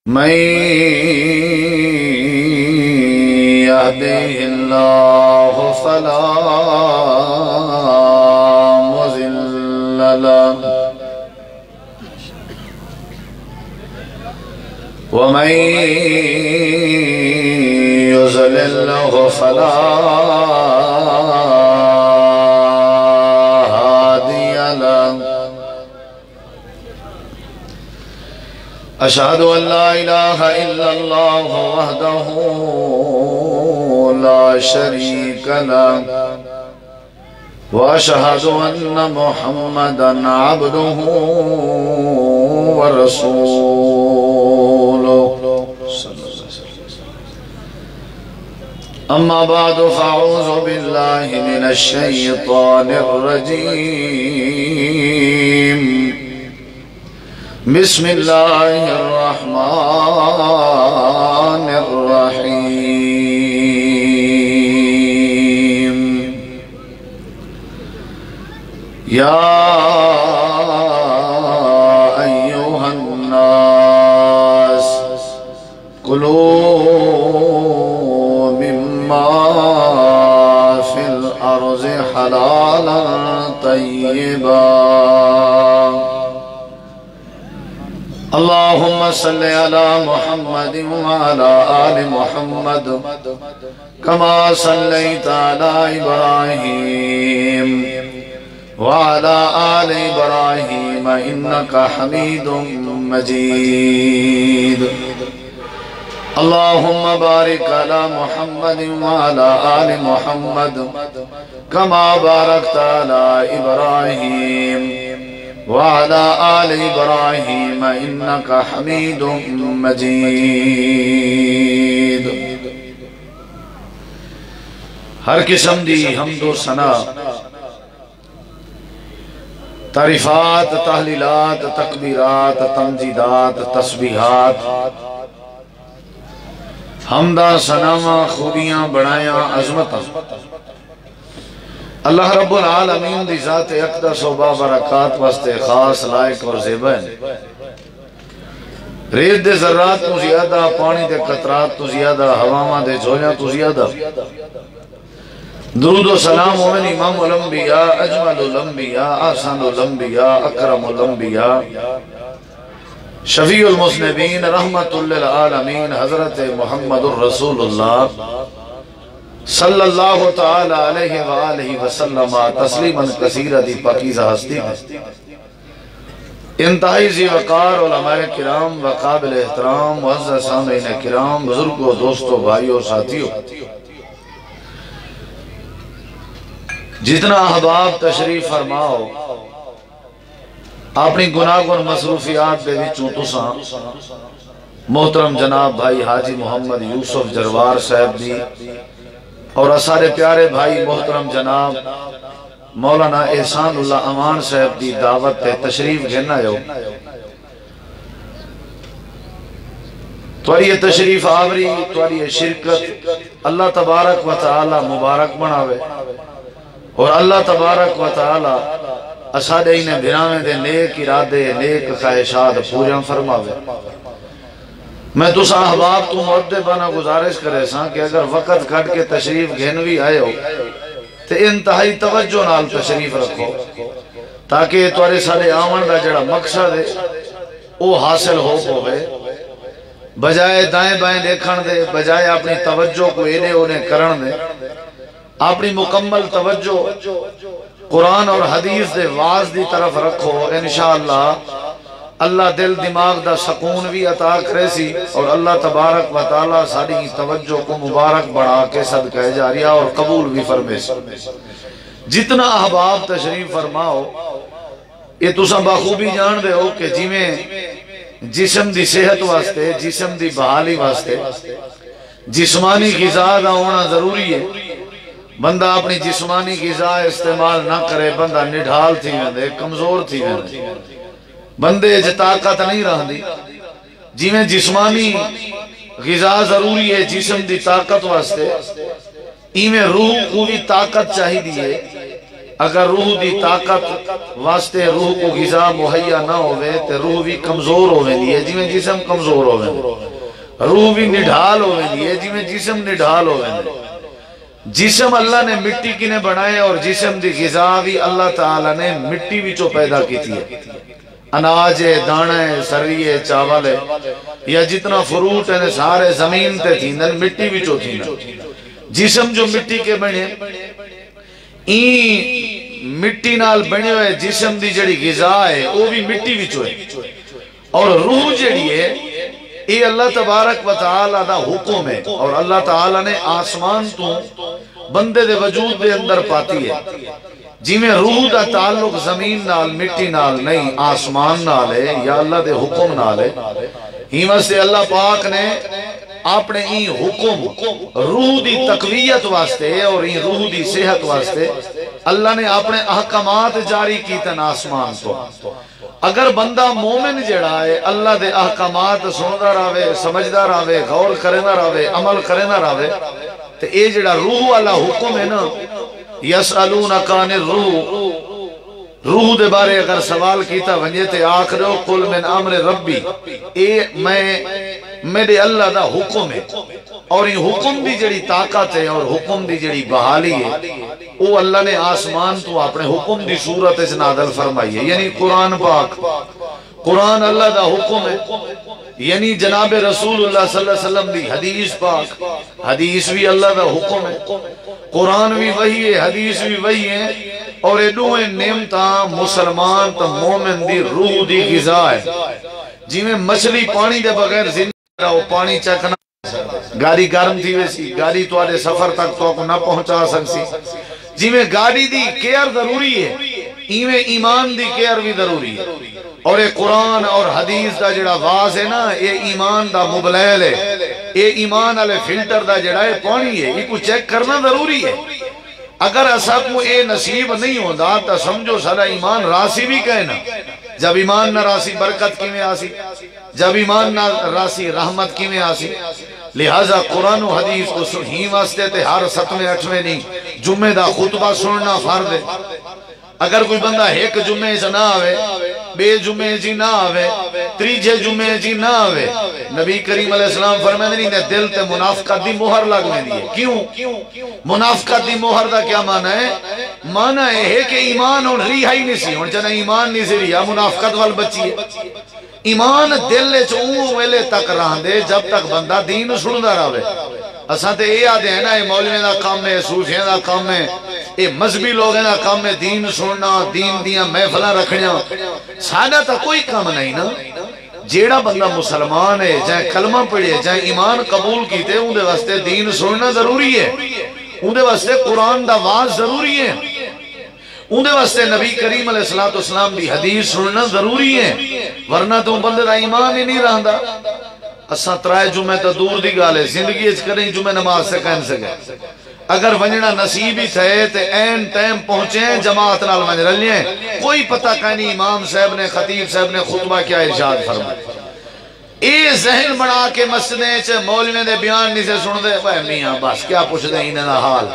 من يهده الله فلا مضل له ومن يضلل فلا هادي له أشهد أن لا إله إلا الله وحده لا شريك له وأشهد أن محمدًا عبده ورسوله أما بعد فأعوذ بالله من الشيطان الرجيم بسم الله الرحمن الرحيم يا أيها الناس كلوا مما في الأرض حلالا طيبا اللهم صل على محمد وعلى آل محمد كما صليت على إبراهيم وعلى آل إبراهيم إنك حميد مجيد اللهم بارك على محمد وعلى آل محمد كما باركت على إبراهيم وعلى آل إبراهيم إنك حميد مجيد ہر قسم دی حمد و ثنا تعریفات تحلیلات تکبیرات تمجیدات تسبیحات حمدہ ثناواں خوبیاں بڑایاں عظمتاں اللہ رب العالمین دی ذات اقدس و بابرکات واسطے خاص لائق اور زیبہ ہے ریت دے ذرات تو زیادہ پانی دے قطرات تو زیادہ ہواما دے جھولیاں تو زیادہ درود و سلام مومن امام الانبیاء اجمل الانبیاء آسان الانبیاء اکرم الانبیاء شفیع المذنبین رحمت للعالمین حضرت محمد الرسول اللہ صلی اللہ تعالی علیہ وآلہ وسلم تسلیما کثیرہ دی پاکیزہ ہستی انتہائی ذی وقار علماء کرام وقابل احترام معزز سامعین کرام بزرگوں دوستوں بھائیوں ساتھیوں جتنا احباب تشریف فرماؤ اپنی گناہ اور مصروفیات بے وچوں تساں محترم جناب بھائی حاجی محمد یوسف جروار صاحب دی اور اسارے پیارے بھائی محترم جناب مولانا احسان اللہ امان صاحب دی دعوت تے تشریف گھننا یو تواری تشریف آوری تواری شرکت اللہ تبارک و تعالی مبارک بناوے اور اللہ تبارک و تعالی اسارے انہیں بھرامے دے نیک ارادے نیک خواہشات پوریاں فرماوے میں تو صاحباب تو معدبانہ گزارش کرے ساں کہ اگر وقت کھٹ کے تشریف گھنوی آئے ہو تو انتہائی توجہ نال تشریف رکھو تاکہ توارے سارے آمن دا جڑا مقصد ہے وہ حاصل ہو پوے بجائے دائیں بائیں دیکھن دے بجائے اپنی توجہ کو ایلے انہیں کرن دے اپنی مکمل توجہ قرآن اور حدیث دے واز دی طرف رکھو انشاءاللہ اللہ دل دماغ دا سکون بھی عطا کرے سی اور اللہ تبارک و تعالی ساری توجہ کو مبارک بڑھا کے صدقہ جاریہ اور قبول بھی فرمے سی جتنا احباب تشریف فرماؤ یہ تساں بخوبی جان دے ہو کہ جی میں جسم دی صحت واسطے جسم دی بحالی واسطے جسمانی غذا دا ہونا ضروری ہے بندہ اپنی جسمانی غذا استعمال نہ کرے بندہ نڈھال تھی ویندے کمزور تھی ویندے بندے جے طاقت نہیں رہ دی جی میں جسمانی غذا ضروری ہے جسم دی طاقت واسطے ایمیں روح کو بھی طاقت چاہی دیئے اگر روح دی طاقت واسطے روح کو غذا مہیا نہ ہوئے تو روح بھی کمزور ہوئے دی ہے جی میں جسم کمزور ہوئے دی، روح بھی نڈھال ہوئے دی ہے جی میں جسم نڈھال ہوئے دی۔ جسم اللہ نے مٹی کی نے بنائے اور جسم دی غذا بھی اللہ تعالیٰ نے مٹی وچوں پیدا کی تھی ہے، اناج دانا سریے چاول یا جتنا فروٹ ہے سارے زمین تے تھی مٹی وچوں تھی۔ جسم جو مٹی کے بنے این مٹی نال بنے ہوئے جسم دی جڑی غذا ہے وہ بھی مٹی وچوں ہے، اور روح جڑی ہے یہ اللہ تبارک و تعالی دا حکم ہے، اور اللہ تعالی نے آسمان تو بندے دے وجود دے اندر پاتی ہے۔ جی میں روح دا تعلق زمین نال مٹی نال نہیں آسمان نال ہے یا اللہ دے حکم نال ہے، ہی واسطے اللہ پاک نے اپنے این حکم روح دی تقویت واسطے اور این روح دی صحت واسطے اللہ نے اپنے احکامات جاری کیتن آسمان تو۔ اگر بندہ مومن جڑا ہے اللہ دے احکامات سندا رہے، سمجھدا رہے، غور کرنا رہے، عمل کرنا رہے، تو اے جڑا روح والا حکم ہے نا، یسألونک عن الروح، روح دے بارے اگر سوال کیتا ونجے تے آخرو قل من امر ربی، اے میرے اللہ دا حکم ہے، اور یہ حکم دی جڑی طاقت ہے اور حکم دی جڑی بحالی ہے وہ اللہ نے آسمان تو اپنے حکم دی صورت اس نازل فرمائی ہے، یعنی قرآن پاک، قرآن اللہ دا حکم ہے، یعنی جناب رسول اللہ صلی اللہ علیہ وسلم دی حدیث پاک، حدیث بھی اللہ دا حکم ہے، قرآن بھی وہی ہے، حدیث بھی وہی ہے، اور یہ دوئے نعمتاں مسلمان تا مومن دی روح دی غذا ہے۔ جی میں مچھلی پانی دے بغیر زندہ رہو، پانی چکنا گاڑی گرم تھی ویسی، گاڑی تو آدھے سفر تک تو نہ پہنچا سکسی، جی میں گاڑی دی کیئر ضروری ہے، ایویں ایمان دی کیئر بھی ضروری ہے، اور یہ قرآن اور حدیث دا جڑا واز ہے نا یہ ایمان دا مبلیل ہے، یہ ایمان والے فلٹر دا جڑا ہے پانی ہے، یہ کو چیک کرنا ضروری ہے۔ اگر ایسا کو اے نصیب نہیں ہوتا تو سمجھو سارا ایمان راسی بھی کہنا، جب ایمان نہ راسی برکت کی میں آسی، جب ایمان نہ راسی رحمت کی میں آسی۔ لہذا قرآن و حدیث کو ہی واسطے تے ہر 7ویں 8ویں نہیں جمعہ دا خطبہ سننا فرض ہے۔ اگر کوئی بندہ ایک جمعے سے نہ آوے، بے جمعے جی نہ آوے، تریجے جمعے جی نہ آوے، نبی کریم علیہ السلام فرمائے نہیں دل تے منافقت دی مہر لگ میں دیئے۔ کیوں؟ منافقت دی مہر دا کیا معنی ہے؟ معنی ہے کہ ایمان اور ریحہ ہی نہیں سی، اور جنہ ایمان نہیں سی ریحہ منافقت وال بچی ہے۔ ایمان دل چون ویلے تک رہن دے جب تک بندہ دین سندا رہے۔ اساں تے یہ آدھے ہیں نا یہ مولویوں دا کام ہے، صوفیوں دا کام ہے، یہ مذہبی لوگوں دا کام ہے دین سننا، دین دیاں محفلاں رکھنا، سادہ تا کوئی کام نہیں نا۔ جیڑا بندہ مسلمان ہے جائے کلمہ پڑھے جائے ایمان قبول کیتے ان دے واسطے دین سننا ضروری ہے، ان دے واسطے قرآن دا واز ضروری ہے، ان دے واسطے نبی کریم علیہ السلام دی حدیث سننا ضروری ہے، ورنہ تو بندے دا ایمان ہی نہیں رہندا۔ اساں ترائے جمعہ تا دور دی گالے زندگی اچ کریں جمعہ نماز سے کہن سکے، اگر ونجنا نصیب ہی تھے تے این ٹائم پہنچے ہیں جماعت نال ونج رلیے، کوئی پتہ کہنی امام صاحب نے خطیب صاحب نے خطبہ کیا ارشاد فرمائے۔ اے ذہن بنا کے مسجدیں چے مولوی دے بیان نہیں سے سن دے، وہ میاں بس کیا پوچھ دیں انہیں دا حال،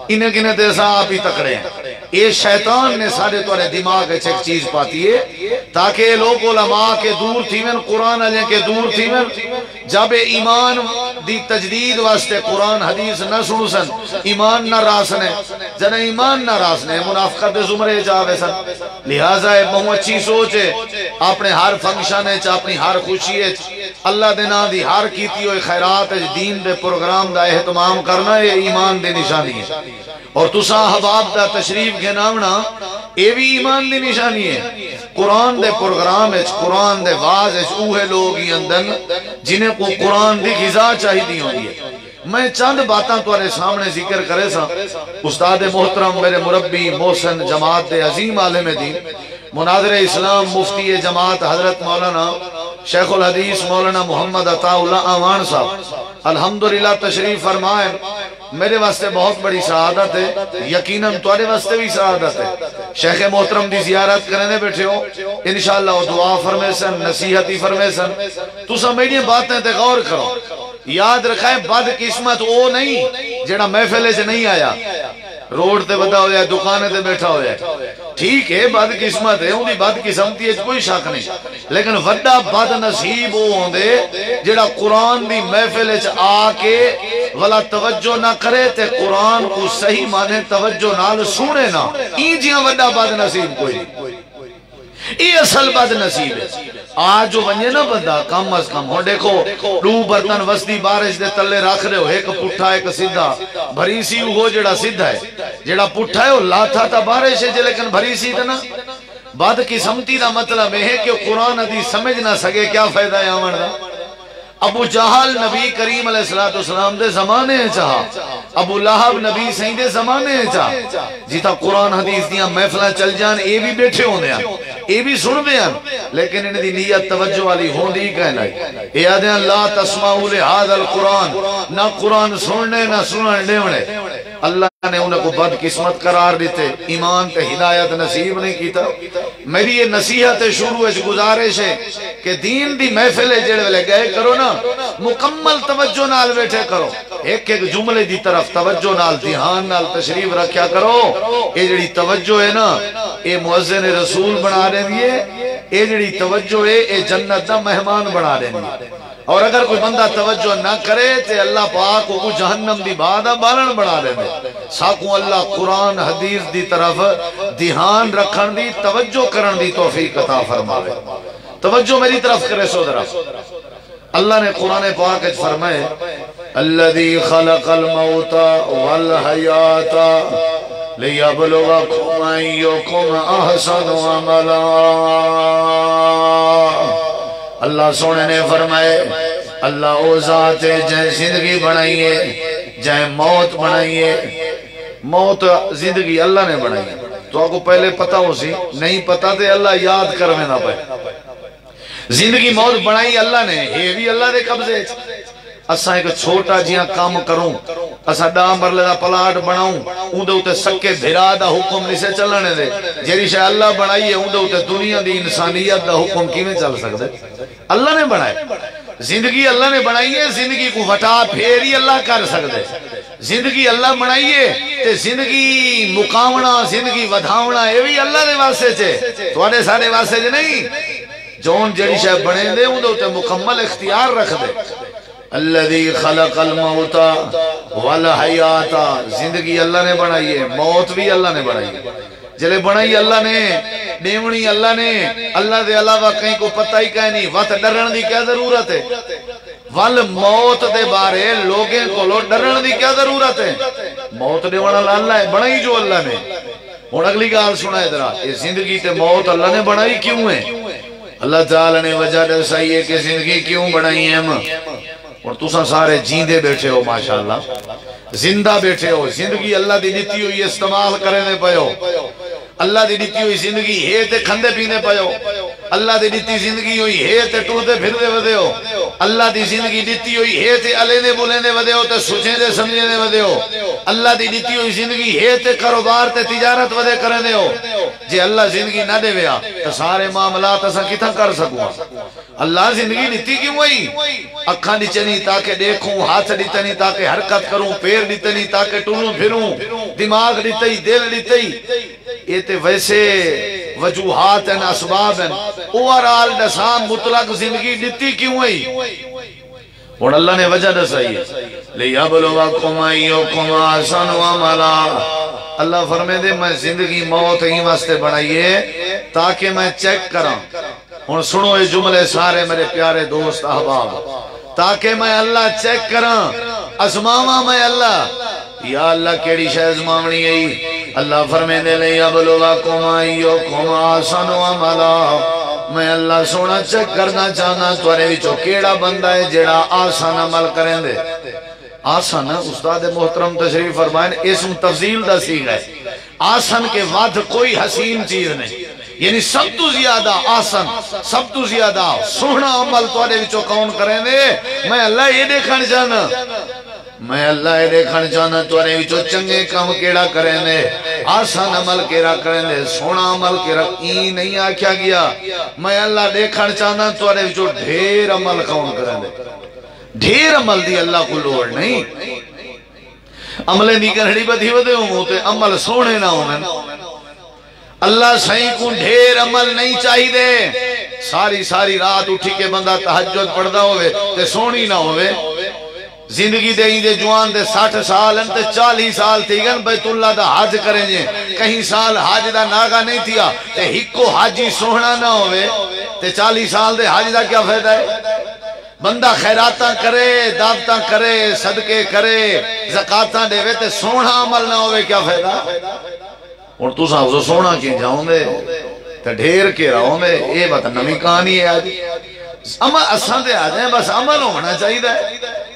انہیں کنے دے صاحب ہی تکڑے ہیں۔ یہ شیطان نے سارے توڑے دماغ ایک چیز پاتی ہے تاکہ لوگ علماء کے دور تھی میں قرآن علیہ کے دور تھی میں جب ایمان دی تجدید واسطے قرآن حدیث نہ سنو سن، ایمان نہ راسنے، جنہ ایمان نہ راسنے منافقت زمرے جاوے سن۔ لہٰذا بہت اچھی سوچ ہے، اپنے ہر فنکشن ہے اپنی ہر خوشی ہے اللہ دینا دی ہر کیتی ہوئے خیرات ہے دین دے پروگرام دا اہتمام کرنا یہ ایمان دے نشانی ہے، اور تسا حباب دا تشریف کے نامنا یہ بھی ایمان دی نشانی ہے۔ قرآن دے پروگرام ہے، قرآن دے واز ہے، اوہے لوگ ہی اندن جنہیں کو قرآن دی غذا چاہی دی ہوئی ہے۔ میں چند باتاں تمہارے سامنے ذکر کرے سا، استاد محترم میرے مربی محسن جماعت دے عظیم عالم دین مناظر اسلام مفتی جماعت حضرت مولانا شیخ الحدیث مولانا محمد عطا اللہ آوان صاحب الحمدللہ تشریف فرمائیں، میرے واسطے بہت بڑی سعادت ہے، یقیناً تمہارے واسطے بھی سعادت ہے۔ شیخ محترم دی زیارت کرنے بیٹھے ہو، انشاءاللہ وہ دعا فرمے سن، نصیحتی فرمے سن، تو سب میری باتیں تے غور کرو۔ یاد رکھائیں بد قسمت وہ نہیں جڑا محفلے سے نہیں آیا، روڈ تے بدا ہویا ہے، دکانے تے بیٹھا ہویا ہے، ٹھیک ہے بد قسمت ہے، انہی بد قسمتی ہے کوئی شک نہیں، لیکن وڈا بد نصیب وہ ہوندے جڑا قرآن دی محفل وچ آ کے ولا توجہ نہ کرے تے قرآن کو صحیح مانے توجہ نال سنے نہ، این جیاں وڈا بد نصیب کوئی نہیں، یہ اصل بد نصیب ہے۔ آج جو ونجے نا بندہ کم از کم ہو دیکھو دو برتن وسدی بارش دے تلے رکھ رہے ہو، ایک پٹھا ایک سیدھا، بھری سی وہ جڑا سیدھا ہے، جڑا پٹھا ہے وہ لاتا تا بارش ہے لیکن بھری سی تھا نا۔ بد قسمتی دا مطلب ہے کہ قرآن حدیث سمجھ نہ سکے، کیا فائدہ ہے آمن دا؟ ابو جہل نبی کریم علیہ السلام دے زمانے چاہا، ابو لہب نبی سہیں دے زمانے چاہا، جیتا قرآن حدیث دیاں محفلہ چل جان اے بھی بیٹھے ہوندے ہیں، اے بھی سن دے ہیں، لیکن انہیں دی نیت توجہ والی ہوندی کہنا ہے، اے آدھے ہیں لا تسمعوا لہذا القرآن، نہ قرآن سننے نہ سننے دیونے۔ اللہ نے انہیں کو بد قسمت قرار دیتے، ایمان تے ہدایت نصیب نہیں کیتا۔ میری یہ نصیحت شروع ہے گزارش ہے کہ دین دی محفل جڑے لے گئے کرو نا، مکمل توجہ نال بیٹھے کرو، ایک ایک جملے دی طرف توجہ نال دھیان نال تشریف رکھیا کرو۔ اے جڑی توجہ ہے نا، اے مؤذن رسول بنا دے دیئے، اے جڑی توجہ ہے اے جنت دا مہمان بنا دے دیئے، اور اگر کوئی بندہ توجہ نہ کرے تے اللہ پاک کو جہنم دی بادہ بالن بنا دے دے۔ ساکوں اللہ قرآن حدیث دی طرف دھیان رکھن دی توجہ کرن دی توفیق عطا فرماوے۔ توجہ میری طرف کرے سو ذرا۔ اللہ نے قرآن پاک وچ فرمائے الذی خلق الموت والحیات لیبلوکم ایکم احسن عملا۔ اللہ سونے نے فرمائے اللہ او ذات ہے جائے زندگی بنائیے جائے موت بنائیے، موت زندگی اللہ نے بنائی ہے، تو آپ کو پہلے پتا ہو سی نہیں پتا تے اللہ یاد کروے نہ پائے۔ زندگی موت بنائی اللہ نے، یہ بھی اللہ دے قبضے۔ اساں ایک چھوٹا جیاں کام کروں، اساں 10 مرلے دا پلاٹ بناؤں، اون دے اوتے سکے بھرا دا حکم نہیں سے چلنے دے، جیڑی شے اللہ بنائی ہے اون دے اوتے دنیا دی انسانیت دا حکم کیویں چل سکدے؟ اللہ نے بنائے، زندگی اللہ نے بنائی ہے، زندگی کو وٹا پھیری اللہ کر سکدے۔ زندگی اللہ بنائی ہے تے زندگی مقامنا زندگی ودھاونا یہ بھی اللہ دے واسطے چھے، تواڈے سارے واسطے چھے نہیں۔ جون جڑی شے بنے دے اون دے اوتے مکمل اختیار رکھ دے۔ الذی خلق الموت والحیات، زندگی اللہ نے بنائی ہے، موت بھی اللہ نے بنائی ہے۔ جلے بنائی اللہ نے، دیونی اللہ نے، اللہ دے علاوہ کہیں کو پتہ ہی کہیں نہیں، وقت ڈرن دی کیا ضرورت ہے؟ وال موت دے بارے لوگیں کو لو ڈرن دی کیا ضرورت ہے؟ موت دے والا اللہ ہے، بنائی جو اللہ نے۔ اور اگلی گال سنا ہے ذرا، یہ زندگی تے موت اللہ نے بنائی کیوں ہے؟ اللہ تعالی نے وجہ دسائی ہے کہ زندگی کیوں بنائی ہے ہم، اور تساں سارے جیندے بیٹھے ہو ماشاءاللہ، زندہ بیٹھے ہو، زندگی اللہ دی دیتی ہوئی استعمال کرنے پے ہو، اللہ دی دیتی ہوئی زندگی ہے تے کھندے پینے پے ہو، اللہ دی دیتی زندگی ہوئی ہے تے ٹردے پھردے ودے ہو، اللہ دی زندگی دیتی ہوئی ہے تے علینے بولینے ودے ہو تے سوچیں دے سمجھنے ودے ہو، اللہ دی دیتی ہوئی زندگی ہے تے کاروبار تے تجارت ودے کرنے ہو۔ جے اللہ زندگی نہ دے ویا تو سارے معاملات اساں کتھاں کر سکوں؟ اللہ زندگی دیتی کیوں ہوئی؟ اکھاں دیتنی تاکہ دیکھوں، ہاتھ دیتنی تاکہ حرکت کروں، پیر دیتنی تاکہ ٹروں پھروں، دماغ دیتنی، دل دیتنی، یہ تے ویسے وجوہات ہیں، اسباب ہیں، اوورال دسام مطلق زندگی دیتی کیوں ہوئی؟ اور اللہ نے وجہ دسائی ہے لیبلوکم ایکم احسن عملا۔ اللہ فرمائے دے میں زندگی موت ہی واسطے بنائیے تاکہ میں چیک کراں۔ اور سنو یہ جملے سارے میرے پیارے دوست احباب، تاکہ میں اللہ چیک کراں، ازماواں میں اللہ، یا اللہ کیڑی شے ازماونی ہے؟ اللہ فرمائے دے لیبلوکم ایکم احسن عملا، میں اللہ سونا چیک کرنا چاہنا توارے وچوں کیڑا بندہ ہے جیڑا آسان عمل کریں دے۔ آسان استاد محترم تشریف فرمائیں، اسم تفضیل دا سیغ ہے، آسان کے بعد کوئی حسین چیز نہیں، یعنی سب تو زیادہ آسان، سب تو زیادہ سونا عمل توارے وچوں کون کریں دے؟ میں اللہ یہ دیکھن چاہنا، میں اللہ یہ دیکھن چاہنا توارے وچوں چنگے کام کیڑا کریں دے، آسان عمل کیڑا کریں دے، سونا عمل کیڑا ای نہیں آکھیا گیا۔ میں اللہ دیکھن چاہنا توارے وچوں ڈھیر عمل کون کریں دے، ڈھیر عمل دی اللہ کو لوڑ نہیں۔ عملے دی کرڑی بدھی ودے ہوں تے عمل سونے نہ ہونے اللہ سائیں کو ڈھیر عمل نہیں چاہی دے ساری رات اٹھی کے بندہ تہجد پڑھدا ہوئے تے سونی نہ ہوئے زندگی دے ہی دے جوان دے 60 سال انتے 40 سال تھی گن بیت اللہ دا حج کریں جے کہیں سال حج دا ناغا نہیں تھیا تے ہکو حجی سونا نہ ہوئے تے 40 سال دے حج دا کیا فائدہ ہے بندہ خیراتاں کرے دعوتاں کرے صدقے کرے زکاتاں دے وے تے سونا عمل نہ ہوئے کیا فائدہ اور تو صاحب سونا کی جاؤں دے تے ڈھیر کے رہوں دے اے بات نمی کہانی ہے آج عمل اساں دے آ جائیں بس عمل ہونا چاہیے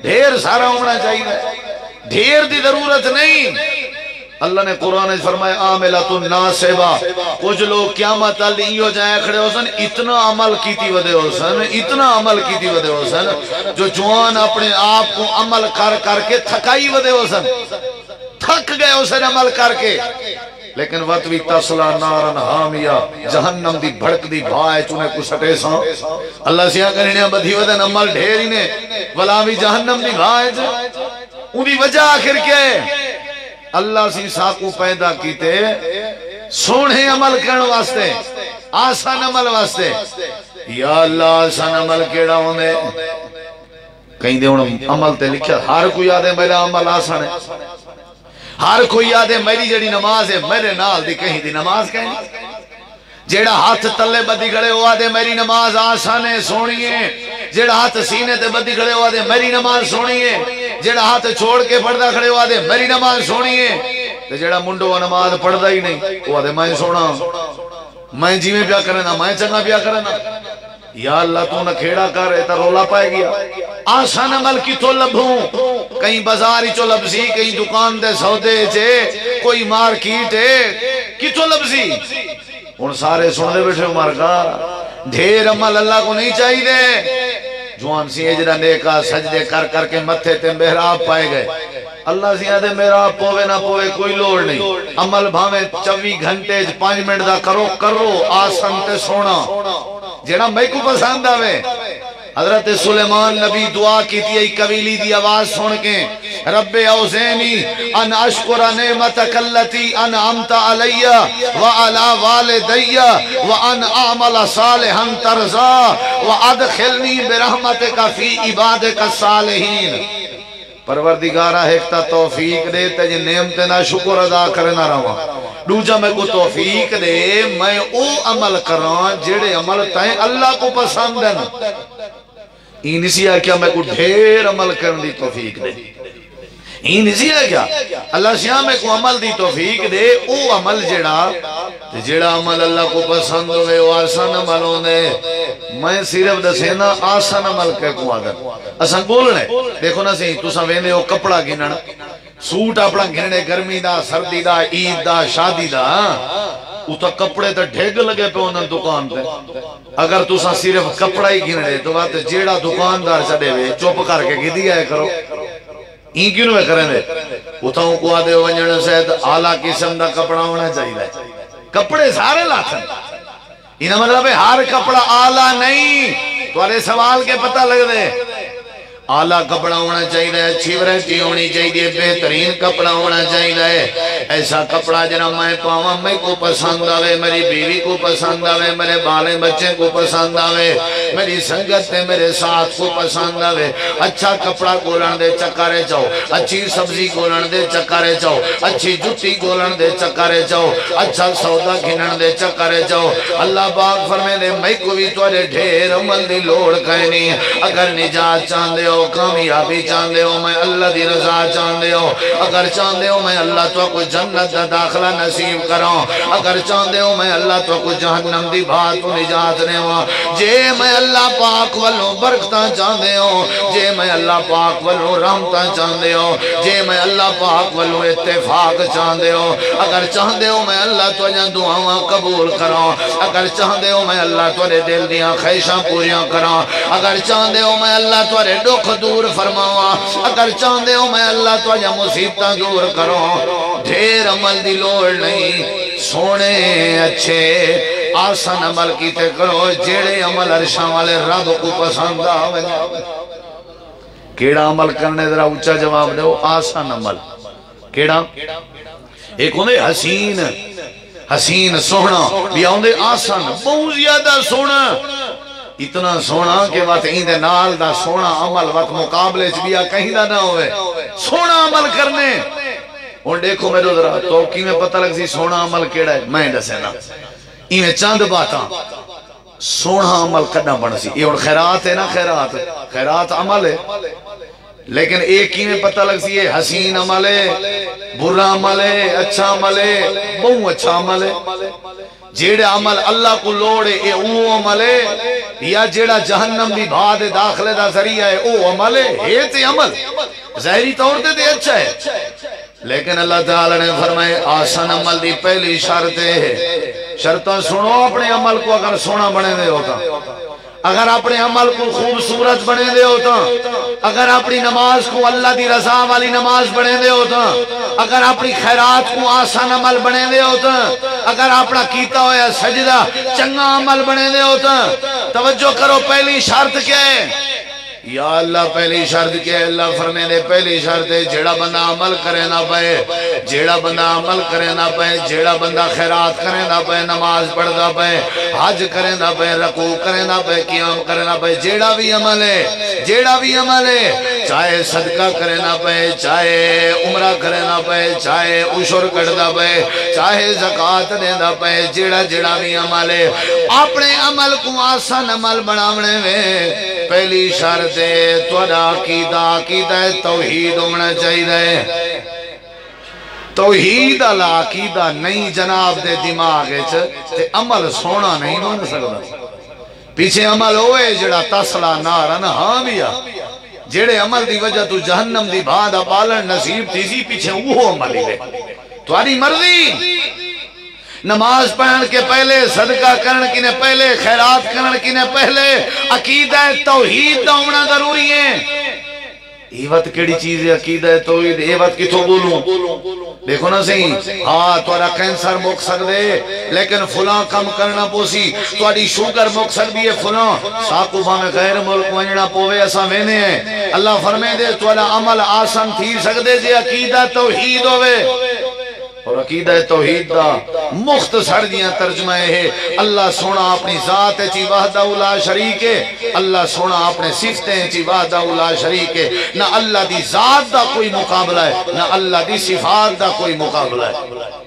ڈھیر سارا ہونا چاہیے ڈھیر دی ضرورت نہیں اللہ نے قرآن نے فرمایا عاملۃ ناصبہ کچھ لوگ قیامت علیہ جائیں کھڑے ہو سن اتنا عمل کیتی ودے ہو سن اتنا عمل کیتی ودے ہو سن جو جوان اپنے آپ کو عمل کر کے تھکائی ودے ہو سن تھک گئے ہو سن عمل کر کے لیکن وطوی تسلا نارن حامیہ جہنم دی بھڑک دی بھائے چونے کو سٹے ساں اللہ سیاں کرنے بدھی ودن عمل ڈھیری نے ولا بھی جہنم دی بھائے ان دی وجہ آخر کیا ہے اللہ سی ساکو پیدا کیتے سونے عمل کرن واسطے آسان عمل واسطے یا اللہ آسان عمل کیڑا ہونے کہیں دے انہوں عمل تے لکھا ہر کوئی یاد ہے میرا عمل آسان ہے ہر کوئی یاد ہے میری جڑی نماز ہے میرے نال دی کہیں دی نماز کہیں جیڑا ہاتھ تلے بدی کھڑے ہوا دے میری نماز آسان ہے سونی ہے جیڑا ہاتھ سینے تے بدی کھڑے ہوا دے میری نماز سونی ہے جیڑا ہاتھ چھوڑ کے پڑھدا کھڑے ہوا دے میری نماز سونی ہے تے جیڑا منڈو نماز پڑھدا ہی نہیں ہوا دے میں سونا میں جیویں پیا کرنا میں چنگا پیا کرنا یا اللہ تو نہ کھیڑا کر ایتا رولا پائے گیا آسان عمل کی تو لبھوں کہیں بازاری چو لبزی کہیں دکان دے سودے چے کوئی مارکیٹ ہے کی تو لبزی ان سارے سن دے بیٹھے عمر کا ڈھیر عمل اللہ کو نہیں چاہی دے جوان سی اجرہ نیکا سجدے کر کے متھے تے محراب پائے گئے اللہ سی آدھے محراب پوے نہ پوے کوئی لوڑ نہیں عمل بھاویں 24 گھنٹے 5 منٹ دا کرو آسان تے سونا جیڑا میں کو پسند آوے حضرت سلیمان نبی دعا کی تھی قبیلی دی آواز سن کے رب اوزینی ان اشکر نعمتک اللتی انعمت علی وعلا والدی وان اعمل صالحا ترضا وادخلنی برحمتک فی عبادک الصالحین پروردگارہ ایکتا توفیق دے تجھے نعمت نہ شکر ادا کرنا رہا دوجا میں کو توفیق دے میں او عمل کران جیڑے عمل تائیں اللہ کو پسند ہے این اسی ہے کیا میں کو ڈھیر عمل کرن دی توفیق دے این اسی ہے کیا اللہ سیاں میں کو عمل دی توفیق دے او عمل جیڑا عمل اللہ کو پسند ہوئے وہ آسان عمل ہونے میں صرف دسینا آسان عمل کے کو آدھر اسان بولنے دیکھو نا سی تو سوینے ہو کپڑا گنن سوٹ اپنا گھننے گرمی دا سردی دا عید دا شادی دا اتا کپڑے تا ڈھیگ لگے پہ انہاں دکان پہ اگر تو سا صرف کپڑا ہی گھننے تو بات جیڑا دکاندار چڑے ہوئے چوپ کر کے گی دیا ہے کرو این کیوں میں کریں دے اتا ہوں کو آدھے ونجن سید آلہ قسم دا کپڑا ہونا چاہیے کپڑے سارے لاتھن انہا مطلب ہے ہر کپڑا آلہ نہیں تو آرے سوال کے پتہ لگ دے آلہ کپڑا ہونا چاہیے اچھی ورائٹی ہونی چاہیے بہترین کپڑا ہونا چاہیے ایسا کپڑا جنا میں پاواں میں کو پسند آوے میری بیوی کو پسند آوے میرے بالے بچے کو پسند آوے میری سنگت میرے ساتھ کو پسند آوے اچھا کپڑا گولن دے چکارے چاہو اچھی سبزی گولن دے چکارے چاہو اچھی جتی گولن دے چکارے چاہو اچھا سودا گھنن دے چکارے چاہو اللہ پاک فرمے دے میں کو بھی توڑے ڈھیر عمل دی لوڑ کہنی اگر نجات چاندے ہو کامیابی چاندے ہو میں اللہ دی رضا چاندے ہو اگر چاندے ہو میں اللہ تو کو جنت دا داخلہ نصیب کراؤں اگر چاندے ہو میں اللہ تو کو جہنم دی بات و نجات نے ہوا جے میں اللہ پاک والوں برکتاں چاندے ہو جے میں اللہ پاک والوں رحمتاں چاندے ہو جے میں اللہ پاک والوں اتفاق چاندے ہو اگر چاندے ہو میں اللہ تو جن دعاواں قبول کراؤں اگر چاندے ہو میں اللہ تو دل دیاں خیشاں پوریاں کراؤں اگر چاندے ہو میں اللہ تو دکھ دور فرماوا اگر چاندے ہو میں اللہ تو جا مصیبتاں دور کروں ڈھیر عمل دی لوڑ نہیں سونے اچھے آسان عمل کیتے کرو جیڑے عمل عرشان والے رب کو پسند آوے کیڑا عمل کرنے ذرا اچھا جواب دے آسان عمل کیڑا ایک ہوندے حسین حسین سونا بھی آندے آسان بہت زیادہ سونا اتنا سونا کہ وقت ایندے نال دا سونا عمل وقت مقابلے چبیا کہیں دا نہ ہوئے سونا عمل کرنے اور دیکھو میرے ذرا تو کی میں پتہ لگ سی سونا عمل کیڑا ہے میں دسینا ایویں چاند باتاں سونا عمل کرنا بن سی یہ خیرات ہے نا خیرات عمل ہے لیکن ایک ہی میں پتہ لگ سی ہے حسین عمل ہے برا عمل ہے اچھا عمل ہے بہت اچھا عمل ہے جیڑا عمل اللہ کو لوڑے اے او عمل ہے یا جیڑا جہنم دی بھاد داخلے دا ذریعہ ہے او عمل ہے تے عمل ظاہری طور تے اچھا ہے لیکن اللہ تعالی نے فرمائے آسان عمل دی پہلی شرط ہے شرطہ سنو اپنے عمل کو اگر سونا بنے دے ہوتا اگر اپنے عمل کو خوبصورت بنے دے ہوتا اگر اپنی نماز کو اللہ دی رضا والی نماز بنے دے ہوتا اگر اپنی خیرات کو آسان عمل بنے دے ہوتا اگر اپنا کیتا ہویا سجدہ چنگا عمل بنے دے ہوتا توجہ کرو پہلی شرط کیا ہے یا اللہ پہلی شرط کیا ہے اللہ فرمائے دے پہلی شرط ہے جیڑا بندہ عمل کرے نہ پائے جیڑا بندہ عمل کرے نہ پائے جیڑا بندہ خیرات کرے نہ پائے نماز پڑھ نہ پائے حج کرے نہ پائے رکوع کرے نہ پائے قیام کرے نہ پائے جیڑا بھی عمل ہے چاہے صدقہ کرے نہ پائے چاہے عمرہ کرے نہ پائے چاہے عشر کٹ نہ پائے چاہے زکاة دے نہ پائے جیڑا بھی عمل ہے اپنے عمل کو آسان عمل بناونے میں پہلی شرط توڑا عقیدہ توحید ہونا چاہیے توحید عقیدہ نہیں جناب دے دماغ تے عمل سونا نہیں بن سکتا پیچھے عمل ہوئے جڑا تسلا نارن ہاں بیا جڑے عمل دی وجہ تو جہنم دی بھادا پالن نصیب تھی سی پیچھے وہ عمل ہی لے تمہاری مرضی نماز پڑھن کے پہلے صدقہ کرن کی نے پہلے خیرات کرن کی نے پہلے عقیدہ توحید دا ہونا ضروری ہے یہ وقت کیڑی چیز ہے عقیدہ توحید یہ وقت کتوں بولوں دیکھو نا صحیح ہاں توڑا کینسر مک سکدے لیکن فلاں کم کرنا پوسی توڑی شوگر مک سکدی ہے فلاں ساکوفہ میں غیر ملک ونجنا پوے ایسا وینے ہیں اللہ فرمائے دے توڑا عمل آسان تھی سکدے جے عقیدہ توحید ہوئے اور عقیدہ توحید دا مختصر دیاں ترجمہ ہے اللہ سونا اپنی ذات چی وحدہ لا شریک ہے اللہ سونا اپنے صفتیں چی وحدہ لا شریک ہے نہ اللہ دی ذات دا کوئی مقابلہ ہے نہ اللہ دی صفات دا کوئی مقابلہ ہے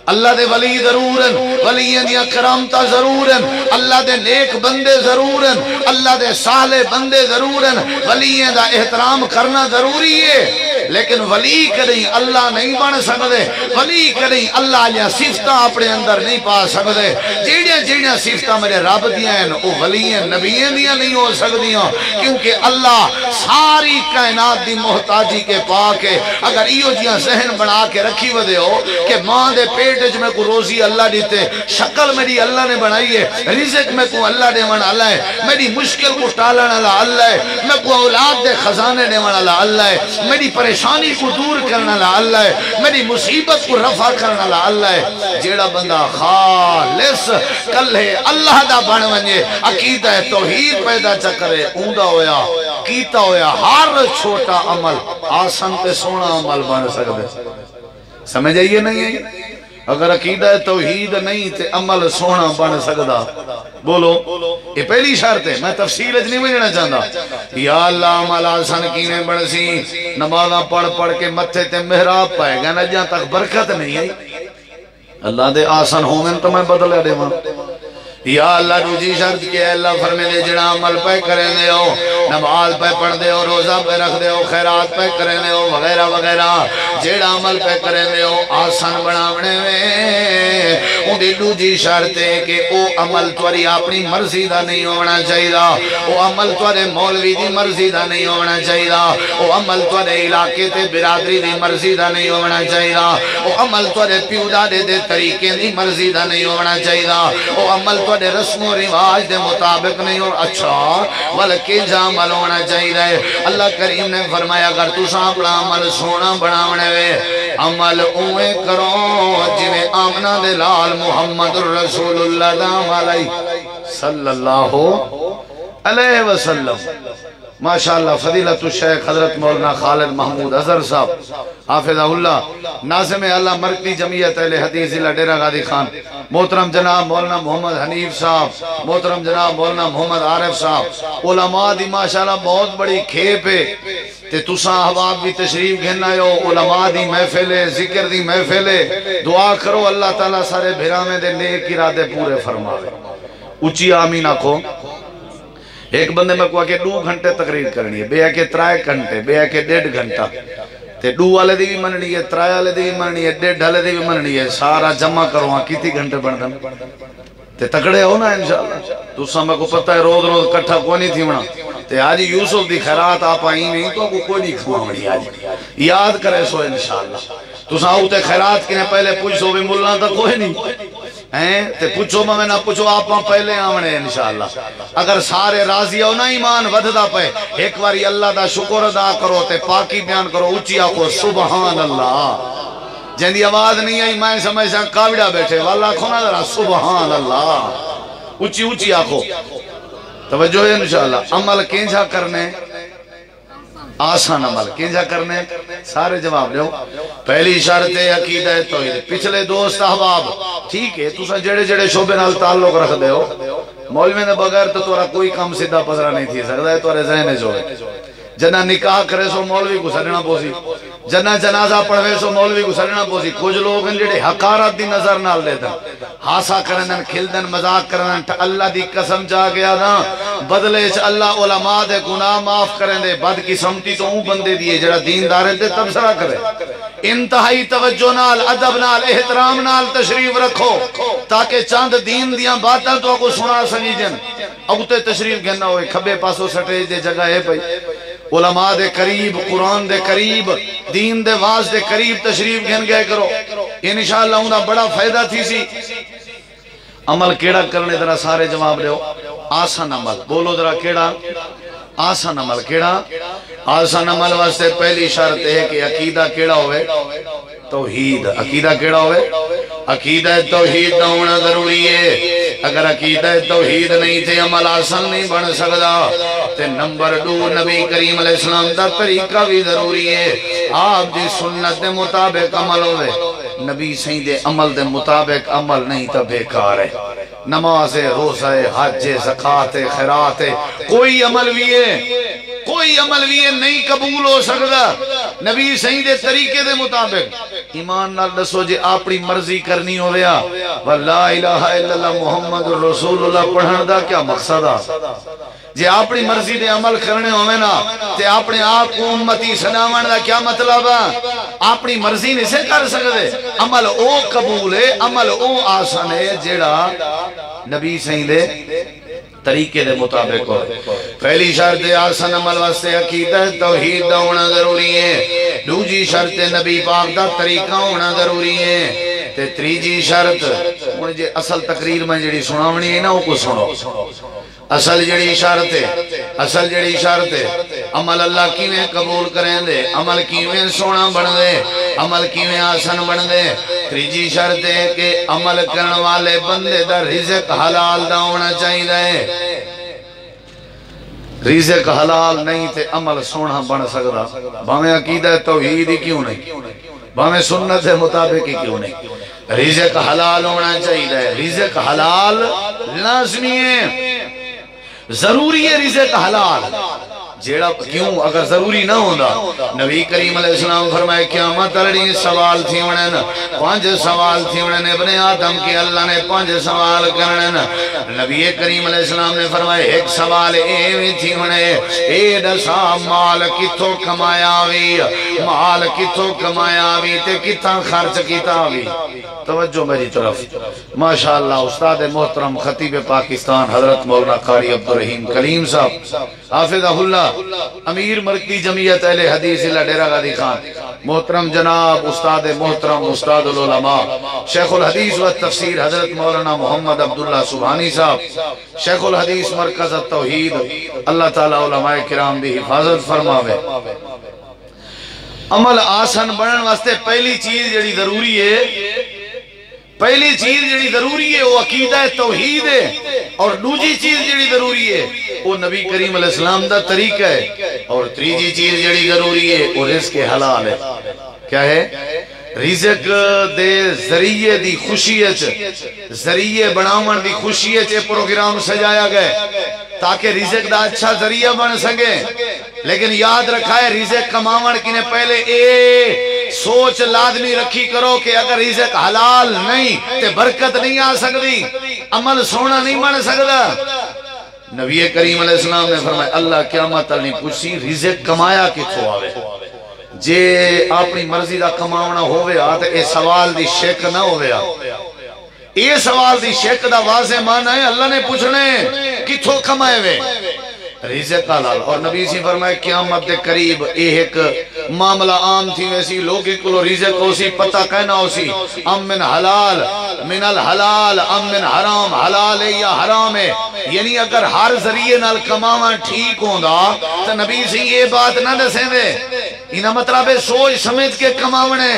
اللہ دے ولی ضرورن ولیین یا کرامتا ضرورن اللہ دے نیک بندے ضرورن اللہ دے صالح بندے ضرورن ولیین دا احترام کرنا ضروری ہے لیکن ولی کریں اللہ نہیں بن سکتے ولی کریں اللہ یا صفتہ اپنے اندر نہیں پا سکتے جیڑیاں صفتہ میرے رب دیاں ہیں وہ ولیین نبیین دیاں نہیں ہو سکتیاں کیونکہ اللہ ساری کائنات دی محتاجی کے پاک ہے اگر ایو جیاں ذہن بنا کے رکھی ودے ہو کہ ماں دے پیٹ میں کو روزی اللہ دیتے شکل میری اللہ نے بنائی ہے رزق میں کو اللہ دے من اللہ ہے میری مشکل کو ٹالن اللہ ہے میں کو اولاد دے خزانے دے من اللہ ہے میری پریشانی کو دور کرنا اللہ ہے میری مصیبت کو رفع کرنا اللہ ہے جیڑا بندہ خالص کل ہے اللہ دا بن ونجے عقیدہ توحید پیدا چکرے اوندا ہویا کیتا ہویا ہر چھوٹا عمل آسان تے سونا عمل بن سکتے سمجھ آئیے نہیں ہے اگر عقیدہ توحید نہیں تے عمل سونا بن سکدا بولو یہ پہلی شرط ہے میں تفصیل اج نہیں بجنا چاہتا یا اللہ عمل آسان کینے بن سی نمازاں پڑھ کے متھے تے محراب پائے گا نا جہاں تک برکت نہیں آئی اللہ دے آسان ہومن تو میں بدلے دے ماں یا اللہ دوجی شرط کیا ہے اللہ فرمے دے جڑا عمل پہ کریں دے ہو نماز پہ پڑھ دے ہو روزہ پہ رکھ دے ہو خیرات پہ کریں دے ہو وغیرہ وغیرہ جڑا عمل پہ کریں دے ہو آسان بناونے میں ان دی دوجی شرط ہے کہ او عمل توری اپنی مرضی دا نہیں ہونا چاہیے او عمل توری مولوی دی مرضی دا نہیں ہونا چاہیے او عمل توری علاقے تے برادری دی مرضی دا نہیں ہونا چاہیے او عمل توری پیودا دے طریقے دی مرضی دا نہیں ہونا چاہیے او عمل توڑے رسم و رواج دے مطابق نہیں ہو اچھا بلکہ عمل ہونا چاہیے اللہ کریم نے فرمایا اگر تو اپنا عمل سونا بناونے وے عمل اوے کرو جویں آمنہ دے لال محمد الرسول اللہ دام علیہ صلی اللہ علیہ وسلم ماشاءاللہ فضیلت الشیخ حضرت مولانا خالد محمود اظہر صاحب حافظہ اللہ ناظم اللہ مرکزی جمعیت اہل حدیث ضلع ڈیرہ غازی خان، محترم جناب مولانا محمد حنیف صاحب، محترم جناب مولانا محمد عارف صاحب، علماء دی ماشاءاللہ بہت بڑی کھیپ ہے تے تساں احباب بھی تشریف گھن آئے ہو، علماء دی محفل ہے، ذکر دی محفل ہے، دعا کرو اللہ تعالیٰ سارے بھرامے دے نیک ارادے پورے فرماوے۔ اچھی آمین آکھو۔ ایک بندے میں کہا کہ 2 گھنٹے تقریر کرنی ہے، بے ہے کہ 3 گھنٹے، بے ہے کہ 1.5 گھنٹہ تے 2 والے دی بھی مننی ہے، 3 والے دی بھی مننی ہے، 1.5 والے دی بھی مننی ہے، سارا جمع کرو ہاں کتی گھنٹے بڑھدن تے تکڑے ہو نا انشاءاللہ۔ تو سامنے کو پتہ ہے روز روز کٹھا کوئی نہیں تھی منا تے آجی یوسف دی خیرات آپ آئی نہیں تو کوئی نہیں کھوامڑی آجی یاد کرے سو انشاءاللہ۔ تو ساں تے خیرات کی نے پہلے پوچھ سو بھی ملنا تا کوئی نہیں تے پوچھو میں نہ پوچھو آپ پہلے آمنے انشاءاللہ۔ اگر سارے راضی ہو نا ایمان ودھدا پہ ایک باری اللہ دا شکر ادا کرو تے پاکی بیان کرو، اچھی آکھو سبحان اللہ۔ جن دی آواز نہیں آئی میں سمجھ ساں کاوڑا بیٹھے واللہ کھونا ذرا سبحان اللہ، اچھی اچھی آکھو۔ توجہ ہے انشاءاللہ۔ عمل کینجا کرنے آسان عمل کینجا کرنے سارے جواب لیو۔ پہلی شرط ہے عقیدہ توحید۔ پچھلے دوست احباب ٹھیک ہے تسا جڑے جڑے شعبے نال تعلق رکھ دے ہو، مولوی نے بغیر تو تورا کوئی کام سیدھا پسرا نہیں تھی سکتا ہے، تورے ذہن جو ہے۔ جنہ نکاح کرے سو مولوی کو سڑنا پوسی، جنہ جنازہ پڑھوے سو مولوی کو سڑنا پوسی۔ کچھ لوگ ان جڑے حقارت دی نظر نال لے دن، ہاسا کرنن، کھلدن، مذاق کرنن، اللہ دی قسم چاہ گیا نا بدلے چ اللہ علماء دے گناہ معاف کریں دے۔ بد قسمتی تو اون بندے دیئے جڑا دین دارے دے تبصرہ کرے۔ انتہائی توجہ نال، ادب نال، احترام نال تشریف رکھو تاکہ چاند دین دیاں باتاں تو کو سنا سنی جن۔ اگتے تشریف گھننا ہوئے کھبے پاسو سٹیج دے جگہ ہے بھئی، علماء دے قریب، قرآن دے قریب، دین دے واز دے قریب تشریف گھن گئے کرو، انشاءاللہ انہا بڑا فائدہ تھی سی۔ عمل کیڑا کرنے ذرا سارے جواب لے ہو، آسان عمل بولو ذرا کیڑا آسان عمل کیڑا آسان عمل واسطے پہلی شرط ہے کہ عقیدہ کیڑا ہوئے توحید۔ عقیدہ کیڑا ہوئے عقیدہ توحید نہ ہونا ضروری ہے۔ اگر عقیدہ توحید نہیں تھے عمل آسان نہیں بن سکتا۔ تے نمبر 2 نبی کریم علیہ السلام دا طریقہ بھی ضروری ہے، آپ دی سنت دے مطابق عمل ہوئے۔ نبی صحیح دے عمل دے مطابق عمل نہیں تا بیکار ہے۔ نماز روزہ حج زکات خیرات کوئی عمل بھی ہے، کوئی عمل بھی نہیں قبول ہو سکتا نبی صحیح دے طریقے دے مطابق۔ ایمان نال دسو جے اپنی مرضی کرنی ہو رہا واللہ الہ الا اللہ محمد رسول اللہ پڑھن دا کیا مقصد ہے؟ جے اپنی مرضی دے عمل کرنے ہوئے نا تے اپنے آپ کو امتی سناون دا کیا مطلب ہے؟ اپنی مرضی نہیں سے کر سکتے۔ عمل او قبول ہے، عمل او آسان ہے جیڑا نبی صحیح دے طریقے دے مطابق ہو۔ پہلی شرط آسان عمل واسطے عقیدہ توحید دا ہونا ضروری ہے، دوسری شرط نبی پاک دا طریقہ ہونا ضروری ہے، تے تیسری شرط جے اصل تقریر میں جڑی سناونی ہے نا وہ کو سنو۔ اصل جڑی شرط ہے عمل اللہ کیویں قبول کریں دے، عمل کیویں سونا بن دے، عمل کیویں آسان بن دے۔ تیسری شرط ہے کہ عمل کرنے والے بندے دا رزق حلال دا ہونا چاہیے۔ رزق حلال نہیں تے عمل سونا بن سکتا، بھاویں عقیدہ توحید ہی کیوں نہیں، بھاویں سنت کے مطابق ہی کیوں نہیں، رزق حلال ہونا چاہیے۔ رزق حلال لازمی ہے، ضروری ہے رزق حلال۔ جیڑا کیوں اگر ضروری نہ ہوندہ نبی کریم علیہ السلام فرمائے قیامت لڑی سوال تھی ونن، 5 سوال تھی ونن ابن آدم کی اللہ نے 5 سوال کرنن۔ نبی کریم علیہ السلام نے فرمائے ایک سوال ایوی تھی ونن، اے دسا مال کتھو کمایا وی، مال کتھو کمایا وی تے کتھا خرچ کیتا وی۔ توجہ میری طرف ماشاءاللہ استاد محترم خطیب پاکستان حضرت مولانا قاری عبدالرحیم کلیم صاحب حافظہ اللہ، امیر مرکزی جمعیت اہل حدیث ضلع ڈیرہ غازی خان، محترم جناب استاد محترم استاد العلماء شیخ الحدیث و تفسیر حضرت مولانا محمد عبداللہ سبحانی صاحب، شیخ الحدیث مرکز التوحید، اللہ تعالی علماء کرام دی حفاظت فرماوے۔ عمل آسان بنن واسطے پہلی چیز جڑی ضروری ہے، پہلی چیز جڑی ضروری ہے وہ عقیدہ توحید ہے، اور دوسری چیز جڑی ضروری ہے وہ نبی کریم علیہ السلام دا طریقہ ہے، اور تیسری چیز جڑی ضروری ہے وہ رزق حلال ہے۔ کیا ہے؟ رزق دے ذریعے دی خوشی اچ، ذریعے بناون دی خوشی اچ پروگرام سجایا گئے تاکہ رزق دا اچھا ذریعہ بن سکے۔ لیکن یاد رکھا ہے رزق کماون کی نے پہلے اے سوچ لازمی رکھی کرو کہ اگر رزق حلال نہیں تے برکت نہیں آ سکتی، عمل سونا نہیں بن سکتا۔ نبی کریم علیہ السلام نے فرمایا اللہ قیامت نہیں پوچھی رزق کمایا کتھوں آوے، جے اپنی مرضی دا کماونا ہوئے آتے اے سوال دی شک نہ ہوئے آتے، اے سوال دی شک دا واضح معنی ہے اللہ نے پوچھنے کتھوں کمائے ہوئے رزق حلال۔ اور نبی سے فرمائے قیامت دے قریب ایک معاملہ عام تھی ویسی لوگی کلو رزق ہو سی پتہ کہنا ہو سی ام من حلال من الحلال ام من حرام، حلال ہے یا حرام ہے، یعنی اگر ہر ذریعے نال کماوان ٹھیک ہوندہ تو نبی سے یہ بات نہ دسیں دے، انہا مطلب ہے سوچ سمجھ کے کماونے،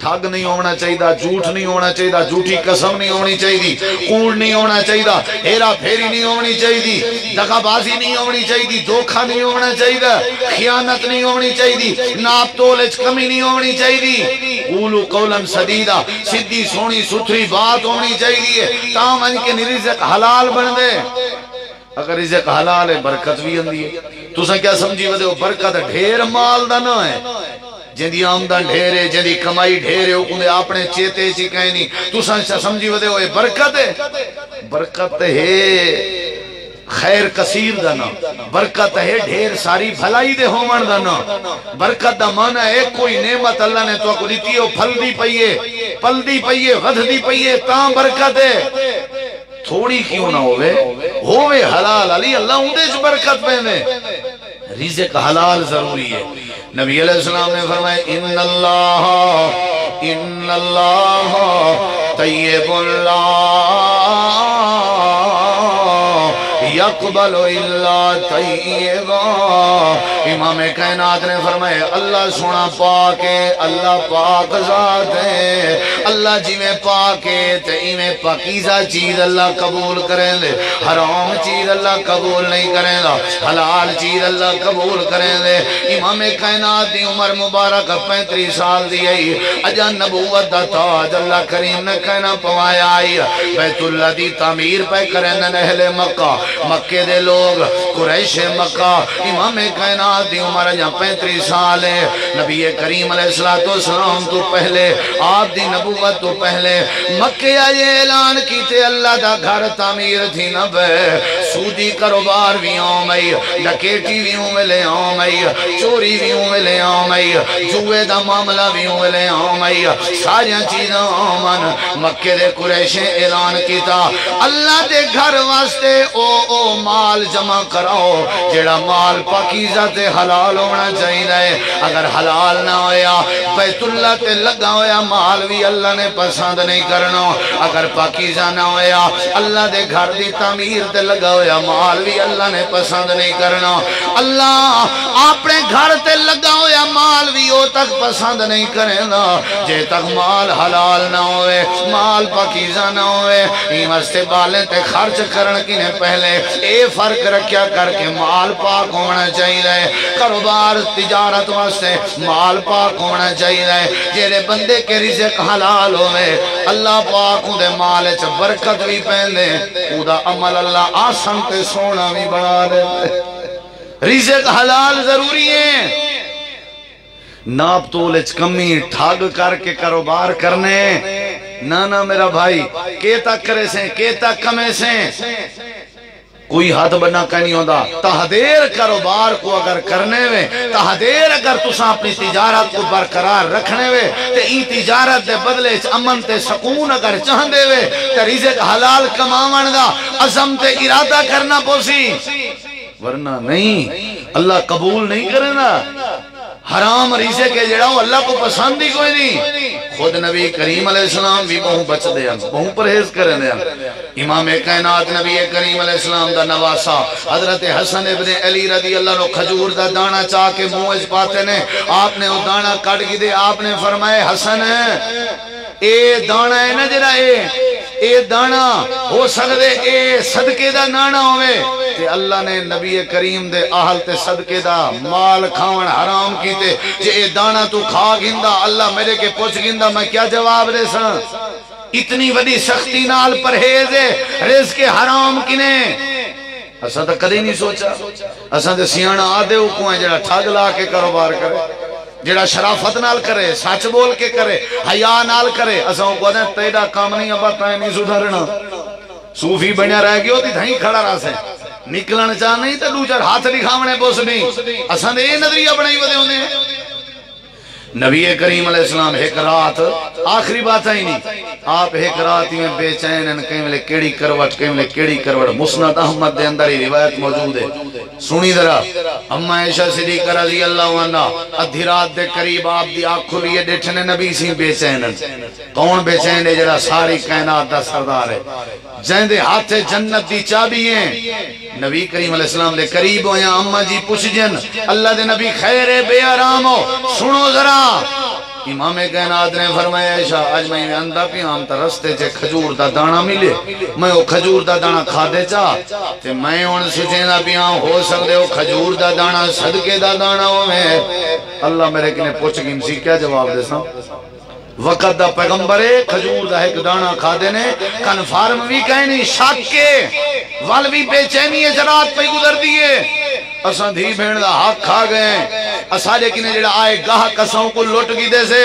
ٹھگ نہیں ہونا چاہیے، جھوٹ نہیں ہونا چاہیے، جھوٹی قسم نہیں ہونی چاہیے، کوڑ نہیں ہونا چاہیے، ہیرا پھیری نہیں ہونی چاہیے، دغا بازی نہیں ہونی چاہیے، دھوکہ نہیں ہونا چاہیے، خیانت نہیں ہونی چاہیے، ناپ تول کمی نہیں ہونی چاہیے، قولو قولا سدیدہ سدھی سونی ستھری بات ہونی چاہیے، تاہم ان کے رزق حلال بن دے۔ اگر رزق حلال ہے برکت بھی اندی ہے۔ تو سن کیا سمجھی ودے برکت ڈھیر مال دا نہ ہے، جندی آمدن ڈھیرے جندی کمائی ڈھیرے انہیں اپنے چیتے چی کہنی تو سمجھی ودے ہوئے برکت ہے، برکت ہے خیر کثیر دانا، برکت ہے ڈھیر ساری بھلائی دے ہومن دانا، برکت دا معنی ہے کوئی نعمت اللہ نے تو کو دیتی ہے پھل دی پئیے پل دی پئیے غد دی پئیے تاں برکت ہے، تھوڑی کیوں نہ ہوئے حلال علی اللہ اندیش برکت پہنے۔ رزق حلال ضروری ہے۔ نبی علیہ السلام نے فرمائے ان اللہ طیب یقبل الا طیبا۔ امام کائنات نے فرمائے اللہ سونا پاک ہے، اللہ پاک ذات ہے، اللہ جی میں پاک ہے تے میں پاکیزہ چیز اللہ قبول کریں دے، حرام چیز اللہ قبول نہیں کریں دا، حلال چیز اللہ قبول کریں دے۔ امام کائنات دی عمر مبارک 35 سال دی آئی، اجا نبوت دا تاج اللہ کریم نے کہنا پوایا آئی، بیت اللہ دی تعمیر پہ کریں اہل مکہ، مکہ دے لوگ قریش مکہ، امام کائنات دی عمر جہاں 35 سال ہے، نبی کریم علیہ السلام تو پہلے آپ دی نبوت تو پہلے مکہ یہ اعلان کیتے اللہ دا گھر تعمیر تھی نبے، سودی کاروبار بھی آمائی، ڈکیٹی بھی ملے آمائی، چوری بھی ملے آمائی، جوے دا معاملہ بھی ملے آمائی، ساریاں چیزاں آمن مکہ دے قریش اعلان کیتا اللہ دے گھر واسطے او مال جمع کراؤ جیڑا مال پاکیزہ تے حلال ہونا چاہیے، اگر حلال نہ ہویا بیت اللہ تے لگا ہویا مال بھی اللہ نے پسند نہیں کرنا، اگر پاکیزہ نہ ہویا اللہ دے گھر دی تعمیر تے لگا ہویا مال بھی اللہ نے پسند نہیں کرنا، اللہ اپنے گھر تے لگا ہویا مال بھی او تک پسند نہیں کرنا جے تک مال حلال نہ ہوئے، مال پاکیزہ نہ ہوئے۔ ایمستے بالے تے خرچ کرن کی نے پہلے اے فرق رکھیا کر کے مال پاک ہونا چاہیے، کاروبار تجارت واسطے مال پاک ہونا چاہیے، جیرے بندے کے رزق حلال ہوئے اللہ پاک دے مال چ برکت بھی پہنے، او دا عمل اللہ آسان تے سونا بھی بنا دے۔ رزق حلال ضروری ہے، ناپ تولچ کمی ٹھاگ کر کے کاروبار کرنے نانا میرا بھائی کیتا کرے سے کیتا کمے سے کوئی ہاتھ بنا کا نہیں ہوتا۔ تحدیر کاروبار کو اگر کرنے وے، تحدیر اگر تساں اپنی تجارت کو برقرار رکھنے وے تے ای تجارت دے بدلے امن تے سکون اگر چاہن دے وے تے رزق حلال کماون دا عزم تے ارادہ کرنا پوسی، ورنہ نہیں اللہ قبول نہیں کرے نا۔ حرام رزق کے جڑا ہو اللہ کو پسند ہی کوئی نہیں۔ خود نبی کریم علیہ السلام بھی بہوں بچ دے ہیں، بہوں پرہیز کریں دے ہیں۔ امام کائنات نبی کریم علیہ السلام دا نواسا حضرت حسن ابن علی رضی اللہ عنہ کھجور دا دانا چاہ کے موج پاتے نے، آپ نے وہ دانا کٹ کی دے، آپ نے فرمائے حسن اے دانا ہے نا جڑا اے دانا ہو سکدے اے صدقے دا نانا ہوئے تے اللہ نے نبی کریم دے اہل تے صدقے دا مال کھاون حرام کیتے جے اے دانا تو کھا گندا اللہ میرے کے پوچھ گندا میں کیا جواب دے ساں اتنی وڈی سختی نال پرہیز ہے رزق حرام کنے اساں تے کدی نہیں سوچا اساں تے سیاںا آدھے کو ہیں جڑا ٹھگ لا کے کاروبار کرے جڑا شرافت نال کرے سچ بول کے کرے حیا نال کرے اساں کو دے تیرا کام نہیں ابا تائیں نہیں سدھرنا صوفی بنیا رہ گیو تے دھائیں کھڑا رہا سے نکلن چاہ نہیں تے دو چار ہاتھ دکھاونے بوس نہیں اساں دے اے نظریہ بنائی ودے ہوندے ہیں نبی کریم علیہ السلام ایک رات آخری بات آئی نہیں آپ ایک رات میں بے چین ان کہیں ملے کیڑی کروٹ مسند احمد دے اندر ہی روایت موجود ہے سنی ذرا اما عائشہ صدیقہ رضی اللہ عنہ ادھی رات دے قریب آپ دی آنکھ کھلی ڈٹھنے نبی سی بے چین کون بے چین ہے جڑا ساری کائنات دا سردار ہے جن دے ہاتھ جنت دی چابی ہیں نبی کریم علیہ السلام دے قریب ہویا اما جی پوچھ جن اللہ دے نبی خیر بے آرام ہو سنو ذرا امام کائنات نے فرمایا عائشہ آج میں اندھا پیام تا رستے چے کھجور دا دانا ملے میں وہ کھجور دا دانا کھا دے چاہ تے میں ان سچینا پیام ہو سکتے ہو کھجور دا دانا صدقے دا دانا ہو میں اللہ میرے کنے پوچھ گی امسی کیا جواب دے سا وقت دا پیغمبرے کھجور دا ایک دانا کھا دینے کنفارم بھی کہنی شک کے وال بھی بے چینی جرات پہ گزر دیئے اساں دھی بھین دا حق کھا گئے اساڑے کنے جڑا آئے گاہ کساں کو لوٹ گی دے سے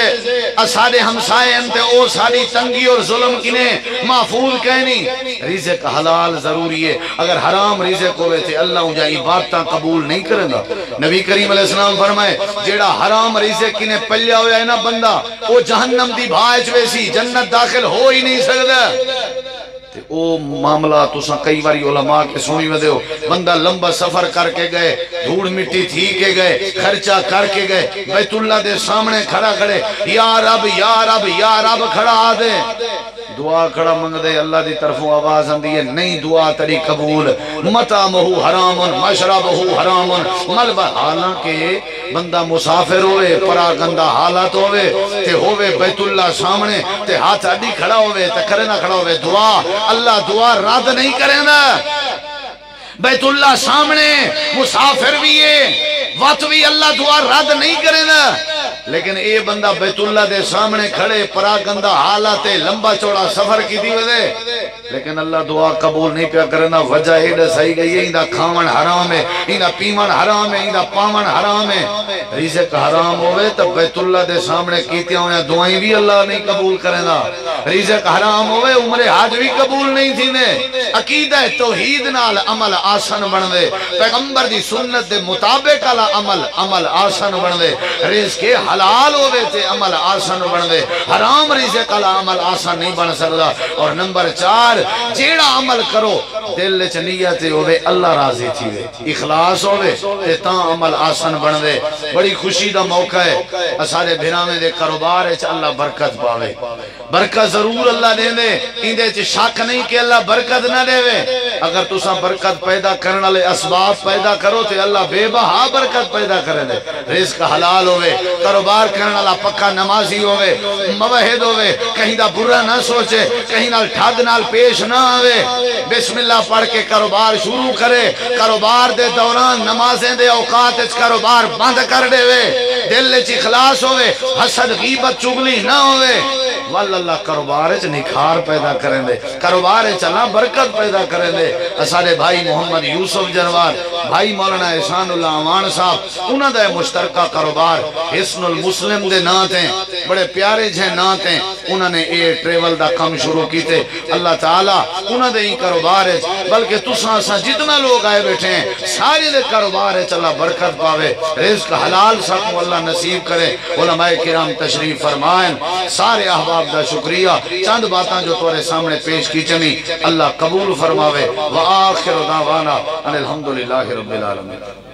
اساڑے ہمسائے انتے او ساری تنگی اور ظلم کنے محفوظ کہنی رزق حلال ضروری ہے اگر حرام رزق ہوئے تھے اللہ انجا عبادتاں قبول نہیں کریں گا نبی کریم علیہ السلام فرمائے جڑا حرام رزق کنے پلیا ہویا ہے نا بندہ او جہنم دی بھائچ ویسی جنت داخل ہو ہی نہیں سکتا او معاملہ تساں کئی باری علماء کے سنی ودے ہو بندہ لمبا سفر کر کے گئے دھوڑ مٹی تھی کے گئے خرچہ کر کے گئے بیت اللہ دے سامنے کھڑا کھڑے یا رب یا رب یا رب کھڑا آدھے دعا کھڑا منگ دے اللہ دی طرفوں آواز اندی ہے نہیں دعا تری قبول مطعمہو حرامن مشربہو حرامن ملبہ حالانکہ بندہ مسافر ہوئے پراگندہ حالات ہوئے بیت اللہ سامنے تے ہاتھ اڈی کھڑا ہوئے تے کرے نہ کھڑا ہوئے دعا اللہ دعا رد نہیں کریں دا بیت اللہ سامنے مسافر بھی ہے وقت بھی اللہ دعا رد نہیں کریں دا لیکن اے بندہ بیت اللہ دے سامنے کھڑے پراگندہ حالات لمبا چوڑا سفر کی دی وے لیکن اللہ دعا قبول نہیں پیا کرنا وجہ ایڈ صحیح گئی ہے اندہ کھاون حرام ہے اندہ پیمن حرام ہے اندہ پامن حرام ہے رزق حرام ہوئے تب بیت اللہ دے سامنے کیتیاں ہوئے دعائیں بھی اللہ نہیں قبول کرنا رزق حرام ہوئے عمر حج بھی قبول نہیں تھی نے عقیدہ توحید نال عمل آسان بن دے پیغمبر دی سنت دے مطابق عمل آسان بن دے رزق حلال ہوئے تے عمل آسان بن دے حرام رزق عمل آسان نہیں بن سکتا اور نمبر 4 جیڑا عمل کرو دل چ نیت ہوئے اللہ راضی تھی وے اخلاص ہوئے تے تاں عمل آسان بن دے بڑی خوشی دا موقع ہے اسارے بھراویں دے کاروبار وچ اللہ برکت پاوے برکت ضرور اللہ دے دے ایندے چ شک نہیں کہ اللہ برکت نہ دے وے اگر تساں برکت پیدا کرنے والے اسباب پیدا کرو تے اللہ بے بہا برکت پیدا کرے دے رزق حلال ہوئے کاروبار کرنے والا پکا نمازی ہوئے موحد ہوئے کہیں دا برا نہ سوچے کہیں نال ٹھگ نال پیش نہ آوے بسم اللہ پڑھ کے کاروبار شروع کرے کاروبار دے دوران نمازیں دے اوقات اچ کاروبار بند کر دے وے دل اچ اخلاص ہوئے حسد غیبت چگلی نہ ہوئے واللہ کاروبار اچ نکھار پیدا کریں دے کاروبار اچ اللہ برکت پیدا کریں دے اسارے بھائی محمد یوسف جنوار بھائی مولانا احسان اللہ امان صاحب انہاں دا مشترکہ کاروبار حسن المسلم دے نات ہیں بڑے پیارے جھے نات ہیں انہاں نے اے ٹریول دا کم شروع کیتے اللہ تعالیٰ انہاں دے ہی کاروبار ہے بلکہ تساں سا جتنا لوگ آئے بیٹھے ہیں سارے دے کاروبار ہے اللہ برکت پاوے رزق حلال سکو اللہ نصیب کرے علماء کرام تشریف فرمائیں سارے احباب دا شکریہ چند باتاں جو تورے سامنے پیش کی چمی اللہ قبول فرماوے وآخر دعوانا ان الحمدللہ رب العالمین